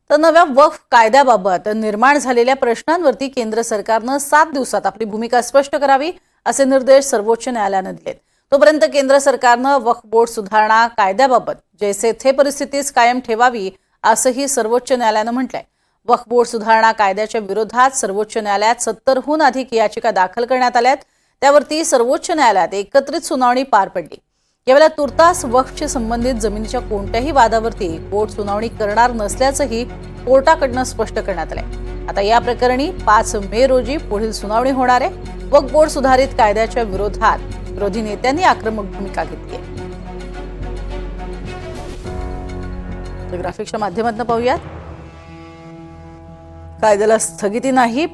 तर नव्या वक्फ कायद्याबाबत निर्माण झालेल्या प्रश्नांवरती केंद्र सरकारनं 7 दिवसात आपली भूमिका स्पष्ट करावी असे निर्देश सर्वोच्च न्यायालयाने दिलेत। तोपर्यंत केंद्र सरकारनं वक्फ बोर्ड सुधारणा कायद्याबाबत जैसे थे परिस्थितीच कायम ठेवावी असंही सर्वोच्च न्यायालयाने म्हटलंय। वक्फ बोर्ड सुधारणा कायद्याच्या विरोधात सर्वोच्च न्यायालयात 70हून अधिक याचिका दाखल करण्यात आल्यात। त्यावरती सर्वोच्च न्यायालयात एकत्रित सुनावणी पार पडली। यावेळेला तुर्तास वक्फशी संबंधित जमिनीच्या कोणत्याही वादावरती कोर्ट सुनावणी करणार नसल्याचंही कोर्टाकडून स्पष्ट करण्यात आलंय। आता या प्रकरणी 5 मे रोजी पुढील सुनावणी होणार आहे। वक्फ बोर्ड सुधारित कायद्याच्या विरोधात विरोधी नेत्यांनी आक्रमक भूमिका घेतली आहे। ग्राफिक्सच्या माध्यमातून पाहूयात। कायद्याला स्थगिती नाही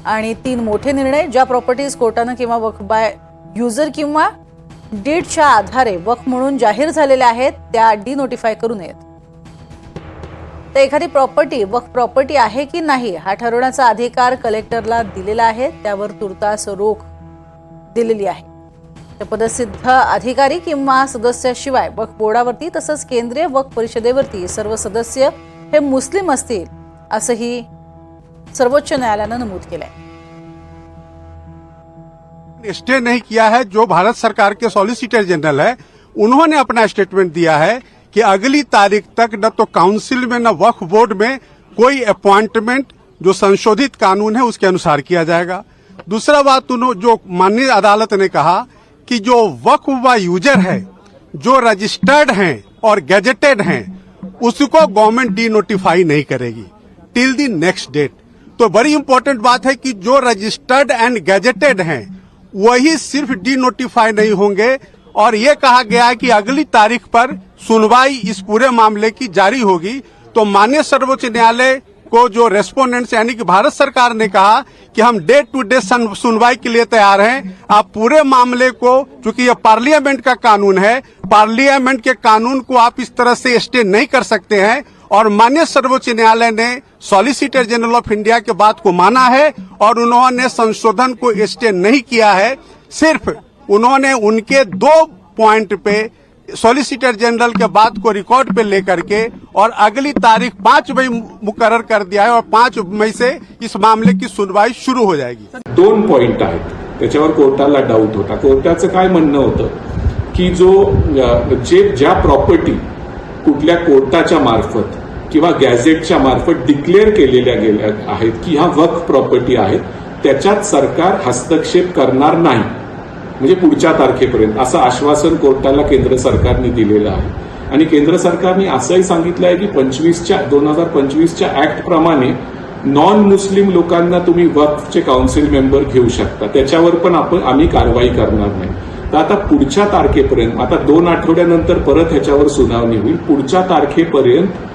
आणि 3 मोठे निर्णय। ज्या प्रॉपर्टीज कोर्टानं किंवा वक्फ बाय युजर किंवा डीडच्या आधारे वक्फ म्हणून जाहीर झालेल्या आहेत त्या डिनोटिफाय करू नयेत। तर एखादी प्रॉपर्टी वक्फ प्रॉपर्टी आहे की नाही हा ठरवण्याचा अधिकार कलेक्टरला दिलेला आहे। त्यावर तुर्तास रोख दिलेली आहे। तर पदसिद्ध अधिकारी किंवा सदस्याशिवाय वक्फ बोर्डावरती तसंच केंद्रीय वक्फ परिषदेवरती सर्व सदस्य हे मुस्लिम असतील असंही सर्वोच्च न्यायालयानं नमूद केलंय। स्टे नहीं किया है। जो भारत सरकार के सॉलिसिटर जनरल है उन्होंने अपना स्टेटमेंट दिया है कि अगली तारीख तक न तो काउंसिल में न वक्फ बोर्ड में कोई अपॉइंटमेंट जो संशोधित कानून है उसके अनुसार किया जाएगा। दूसरा बात जो माननीय अदालत ने कहा कि जो वक्फ व यूजर है जो रजिस्टर्ड हैं और गैजेटेड हैं उसको गवर्नमेंट डी नोटिफाई नहीं करेगी टिल द नेक्स्ट डेट। तो बड़ी इंपॉर्टेंट बात है कि जो रजिस्टर्ड एंड गैजेटेड हैं वही सिर्फ डी नोटिफाई नहीं होंगे। और ये कहा गया है कि अगली तारीख पर सुनवाई इस पूरे मामले की जारी होगी। तो माननीय सर्वोच्च न्यायालय को जो रेस्पोंडेंट्स यानी कि भारत सरकार ने कहा कि हम डे टू डे सुनवाई के लिए तैयार हैं। आप पूरे मामले को, चूंकि यह पार्लियामेंट का कानून है, पार्लियामेंट के कानून को आप इस तरह से स्टे नहीं कर सकते हैं। और माननीय सर्वोच्च न्यायालय ने सॉलिसिटर जनरल ऑफ इंडिया के बात को माना है और उन्होंने संशोधन को स्टे नहीं किया है। सिर्फ उन्होंने उनके 2 पॉइंट पे सॉलिसिटर जनरल के बात को रिकॉर्ड पे लेकर के और अगली तारीख 5 मई मुकर्रर कर दिया है और 5 मई से इस मामले की सुनवाई शुरू हो जाएगी। 2 पॉइंट आहेत त्याच्यावर कोर्टाला डाऊट होता। कोर्टाचं काय म्हणणं होतं की ज्या प्रॉपर्टी कुठल्या कोर्टाच्या मार्फत किंवा गॅझेटच्या मार्फत डिक्लेअर केलेल्या गेल्या आहेत की ह्या वक्फ प्रॉपर्टी आहेत त्याच्यात सरकार हस्तक्षेप करणार नाही म्हणजे पुढच्या तारखेपर्यंत असं आश्वासन कोर्टाला केंद्र सरकारने दिलेलं आहे। आणि केंद्र सरकारने असंही सांगितलं आहे की 2025च्या ऍक्ट प्रमाणे नॉन मुस्लिम लोकांना तुम्ही वक्फचे काउन्सिल मेंबर घेऊ शकता, त्याच्यावर पण आम्ही कारवाई करणार नाही। तर आता पुढच्या तारखेपर्यंत, आता 2 आठवड्यानंतर परत ह्याच्यावर सुनावणी होईल। पुढच्या तारखेपर्यंत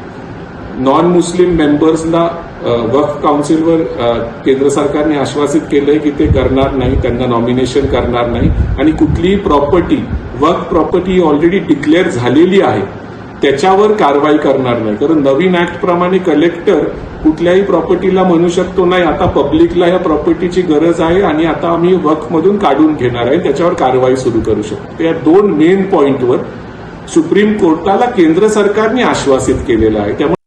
नॉन मुस्लिम मेंबर्सना वक्फ काउन्सिलवर केंद्र सरकारने आश्वासित केलंय की ते करणार नाही, त्यांना नॉमिनेशन करणार नाही आणि कुठलीही प्रॉपर्टी वक्फ प्रॉपर्टी ऑलरेडी डिक्लेअर झालेली आहे त्याच्यावर कारवाई करणार नाही। कारण नवीन ऍक्ट प्रमाणे कलेक्टर कुठल्याही प्रॉपर्टीला म्हणू शकतो नाही आता पब्लिकला या प्रॉपर्टीची गरज आहे आणि आता आम्ही वक्फमधून काढून घेणार आहे, त्याच्यावर कारवाई सुरू करू शकतो। या 2 मेन पॉइंटवर सुप्रीम कोर्टाला केंद्र सरकारने आश्वासित केलेलं आहे। त्यामुळे